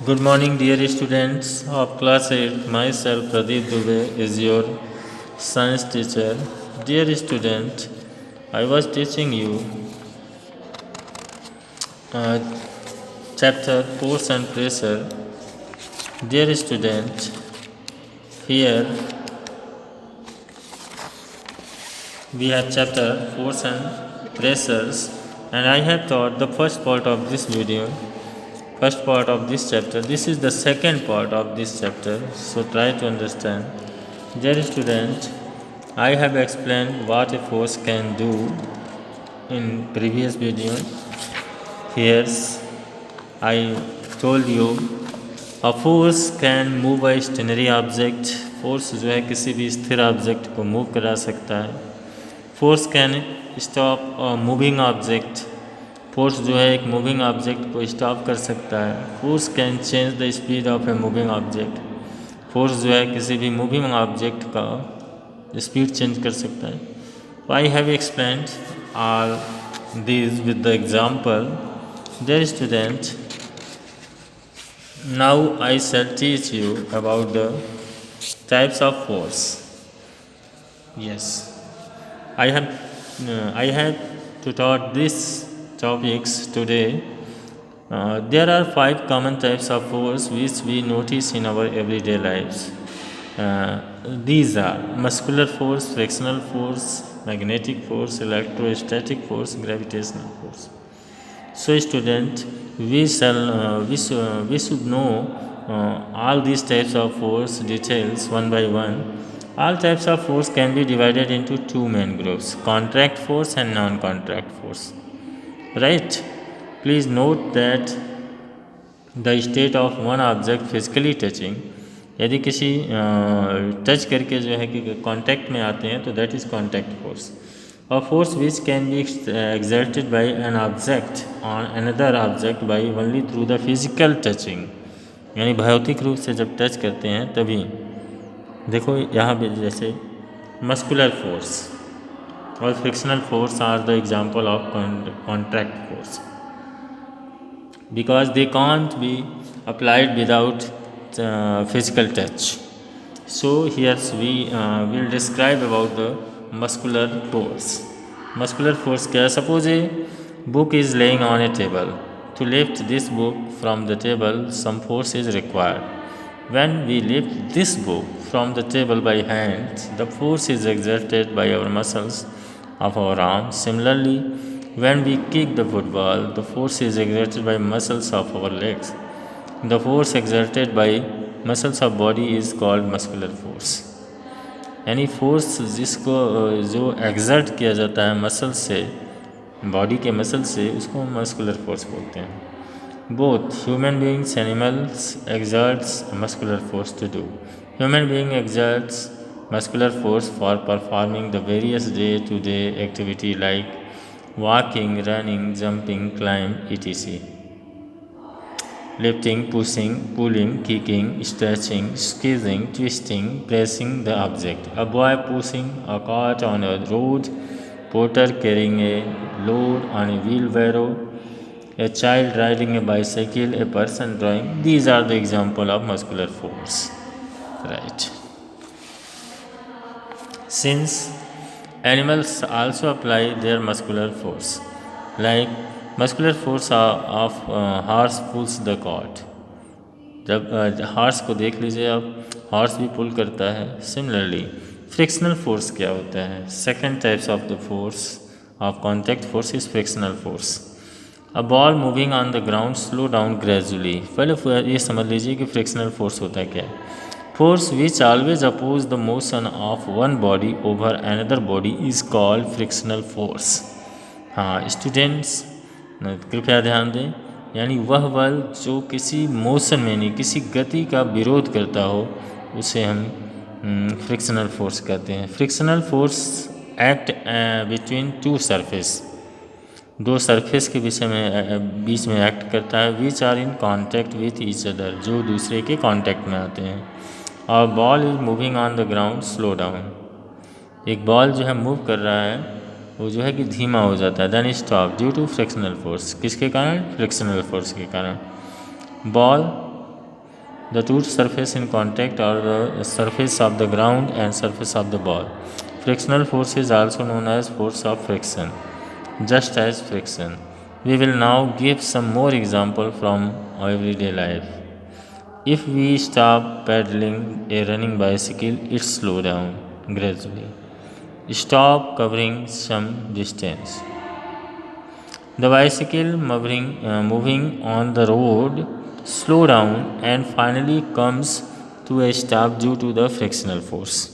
Good morning, dear students of class 8. Myself, Pradeep Dubey, is your science teacher. Dear student, I was teaching you uh, chapter Force and Pressure. Dear student, here we have chapter Force and Pressures, and I have taught the first part of this video, first part of this chapter. This is the second part of this chapter, so try to understand. Dear student, I have explained what a force can do in previous video. Here I told you a force can move a stationary object. Force जो है किसी भी स्थिर object को move करा सकता है. Force can stop a moving object. Force जो है एक मूविंग ऑब्जेक्ट को स्टॉप कर सकता है. Force can change the speed of a moving object. Force जो है किसी भी मूविंग ऑब्जेक्ट का स्पीड चेंज कर सकता है. I have explained all these with the example. Dear student, now I shall teach you about the types of force. Yes, I have to taught these topics today. There are 5 common types of force which we notice in our everyday lives. These are muscular force, frictional force, magnetic force, electrostatic force, gravitational force. So, student, we should know all these types of force details one by one. All types of force can be divided into 2 main groups: contact force and non-contact force. Right? Please note that the state of one object physically touching, यदि किसी touch करके जो है कि contact में आते हैं तो that is contact force. A force which can be exerted by an object on another object by only through the physical touching. यानी भौतिक रूप से जब टच करते हैं तभी. देखो यहाँ पे जैसे मस्कुलर फोर्स और frictional force are the example of contract force, because they can't be applied without physical touch. So here we will describe about the muscular force. Muscular force क्या? Suppose a book is laying on a table. To lift this book from the table, some force is required. When we lift this book from the table by hand, the force is exerted by our muscles of our arms. Similarly, when we kick the football, the force is exerted by muscles of our legs. The force exerted by muscles of body is called muscular force. यानी force जिसको जो exert किया जाता है muscle से, body के muscle से, उसको मस्कुलर फोर्स बोलते हैं. Both human beings and animals exerts muscular force to do. Human being exerts muscular force for performing the various day-to-day activity like walking, running, jumping, climb, etc. Lifting, pushing, pulling, kicking, stretching, squeezing, twisting, pressing the object. A boy pushing a cart on a road, porter carrying a load on a wheelbarrow, a child riding a bicycle, a person drawing. These are the example of muscular force. Right. Since animals also apply their muscular force, like muscular force of horse pulls the cart. जब horse को देख लीजिए आप, horse भी पुल करता है. Similarly frictional force क्या होता है? Second types of the force of contact force is frictional force. A ball moving on the ground slow down gradually. पहले ये समझ लीजिए कि फ्रिक्शनल फोर्स होता है क्या. Force which always oppose the motion of one body over another body is called frictional force. हाँ students, कृपया ध्यान दें. यानी वह बल जो किसी मोशन में, नहीं किसी गति का विरोध करता हो, उसे हम फ्रिक्शनल फोर्स कहते हैं. Frictional force act between two surface. दो सरफेस के बीच में एक्ट करता है. Which are in contact with each other, जो दूसरे के कॉन्टैक्ट में आते हैं. और ball is moving on the ground slow down. एक बॉल जो है मूव कर रहा है, वो जो है कि धीमा हो जाता है. Then stop due to frictional force. किसके कारण? फ्रिक्शनल फोर्स के कारण. Ball The two surface in contact are the surface of the ground and surface of the ball. Frictional force is also known as force of friction, just as friction. We will now give some more example from everyday life. If we stop pedaling a running bicycle, it slows down gradually. Stop covering some distance. The bicycle moving on the road slow down and finally comes to a stop due to the frictional force.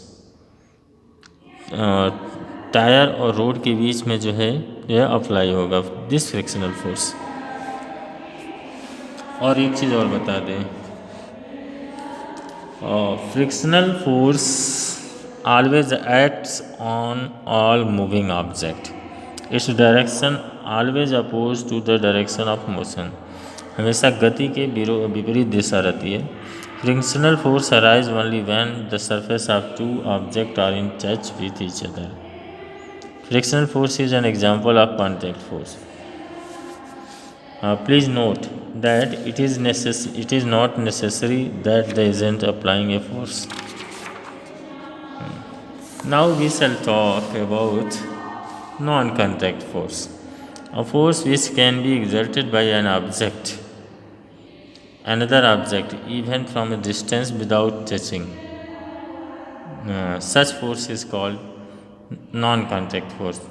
Tyre और road के बीच में जो है यह apply होगा this frictional force. और एक चीज़ और बता दें, frictional force always acts on all moving object. Its direction always opposed to the direction of motion. हमेशा गति के विपरीत दिशा रहती है. Frictional force arise only when the surface of two objects are in touch with each other. Frictional force is an example of contact force. Please note that it is not necessary that the agent applying a force. Now we shall talk about non-contact force, a force which can be exerted by another object, even from a distance without touching. Such force is called non-contact force.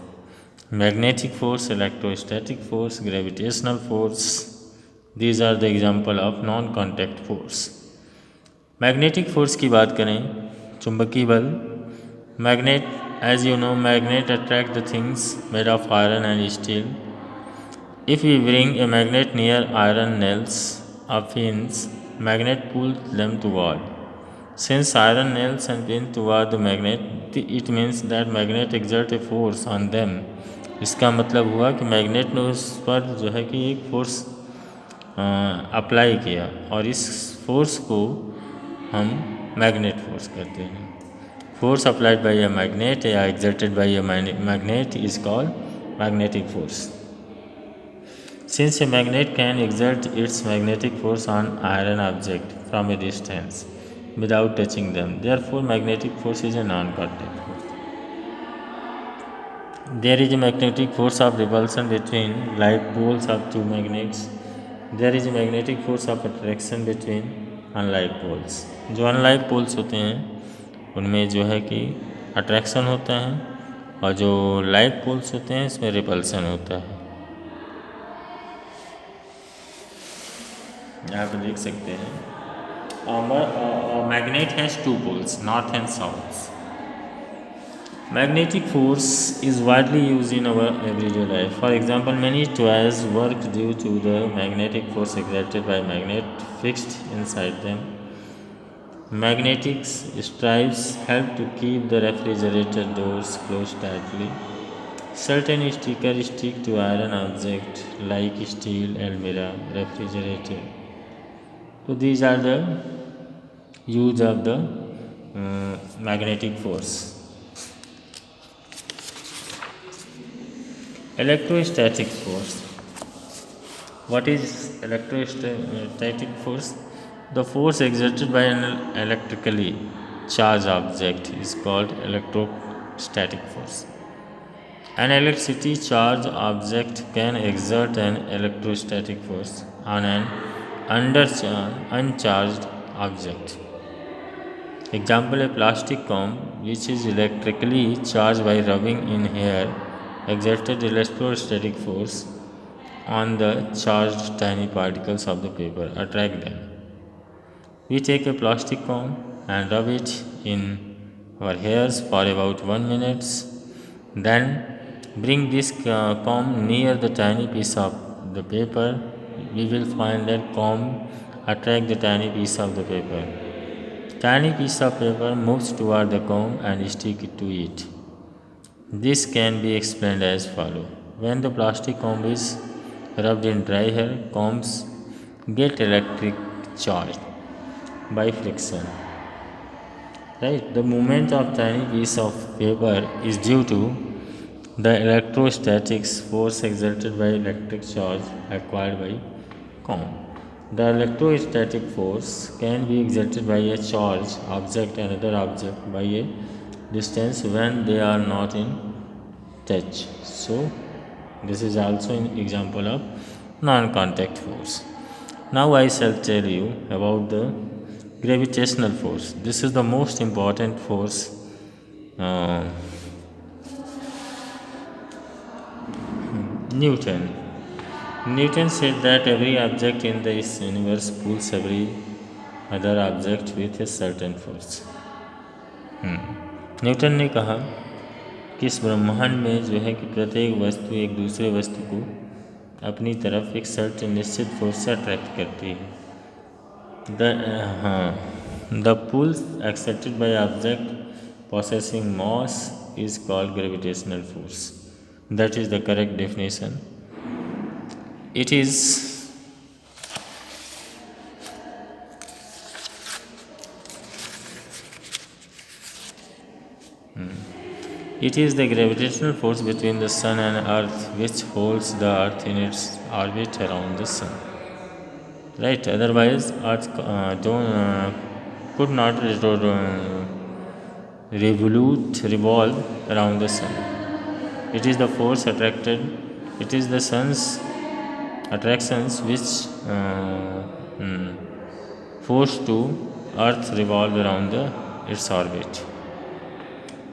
Magnetic force, electrostatic force, gravitational force, these are the example of non-contact force. Magnetic force की बात करें, चुंबकीय बल. Magnet, as you know, magnet attract the things made of iron and steel. If we bring a magnet near iron nails of pins, magnet pulls them toward. Since iron nails and pin toward the magnet, it means that magnet exert a force on them. इसका मतलब हुआ कि magnet ने उस पर जो है कि एक फोर्स अप्लाई किया और इस फोर्स को हम मैग्नेट फोर्स कहते हैं. Force applied by a magnet या exerted by a magnet is called magnetic force. Since a magnet can exert its magnetic force on iron object from a distance without touching them, therefore magnetic force is a non-contact force. There is a magnetic force of repulsion between like poles of two magnets. There is a magnetic force of attraction between unlike poles. जो unlike poles होते हैं उनमें जो है कि attraction होता है और जो like poles होते हैं इसमें रिपल्सन होता है. यहाँ पे देख सकते हैं magnet has two poles, north and south. Magnetic force is widely used in our everyday life. For example, many toys work due to the magnetic force exerted by magnet fixed inside them. Magnetic stripes help to keep the refrigerator doors closed tightly. Certain stickers stick to iron objects like steel, almirah, refrigerator. So these are the use of the magnetic force. Electrostatic force. What is electrostatic force? The force exerted by an electrically charged object is called electrostatic force. An electricity charged object can exert an electrostatic force on an uncharged object. Example, a plastic comb which is electrically charged by rubbing in hair exerted electrostatic force on the charged tiny particles of the paper, attract them. We take a plastic comb and rub it in our hairs for about 1 minute. Then bring this comb near the tiny piece of the paper. We will find that comb attract the tiny piece of the paper. Tiny piece of paper moves toward the comb and stick to it. This can be explained as follows. When the plastic comb is rubbed in dry hair, combs get electric charged by friction. Right? The movement of tiny piece of paper is due to the electrostatic force exerted by electric charge acquired by comb. The electrostatic force can be exerted by a charged object and another object by a distance when they are not in touch. So, this is also an example of non-contact force. Now I shall tell you about the gravitational force. This is the most important force. uh, Newton. Newton said that every object in this universe pulls every other object with a certain force. Newton ने कहा कि इस ब्रह्मांड में जो है कि प्रत्येक वस्तु एक दूसरे वस्तु को अपनी तरफ एक सर्टेन निश्चित फोर्स से अट्रैक्ट करती है. The pull accepted by object possessing mass is called gravitational force. That is the correct definition. It is It is the gravitational force between the sun and earth which holds the earth in its orbit around the sun. Right? Otherwise, earth could not revolve around the sun. It is the force attracted. It is the sun's attractions which force to earth revolve around its orbit.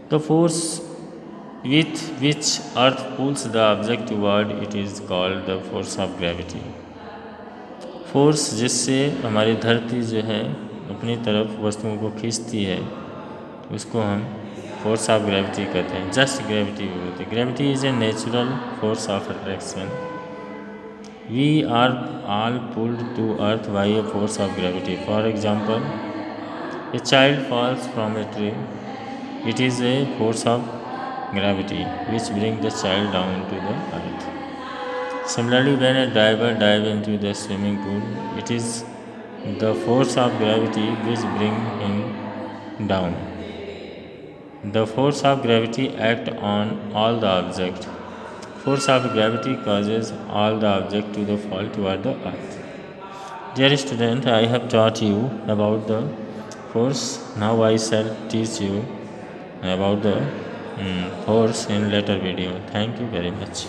The force with which earth pulls the object toward it is called the force of gravity. Force जिससे हमारी धरती जो है अपनी तरफ वस्तुओं को खींचती है उसको हम फोर्स ऑफ ग्रेविटी कहते हैं. जस्ट ग्रेविटी भी बोलते हैं. Gravity is a natural force of attraction. We are all pulled to earth by a force of gravity. For example, a child falls from a tree. It is a force of gravity which brings the child down to the earth. Similarly, when a diver dives into the swimming pool, it is the force of gravity which brings him down. The force of gravity acts on all the objects. Force of gravity causes all the objects to the fall toward the earth. Dear student, I have taught you about the force. Now I shall teach you about the force in later video. Thank you very much.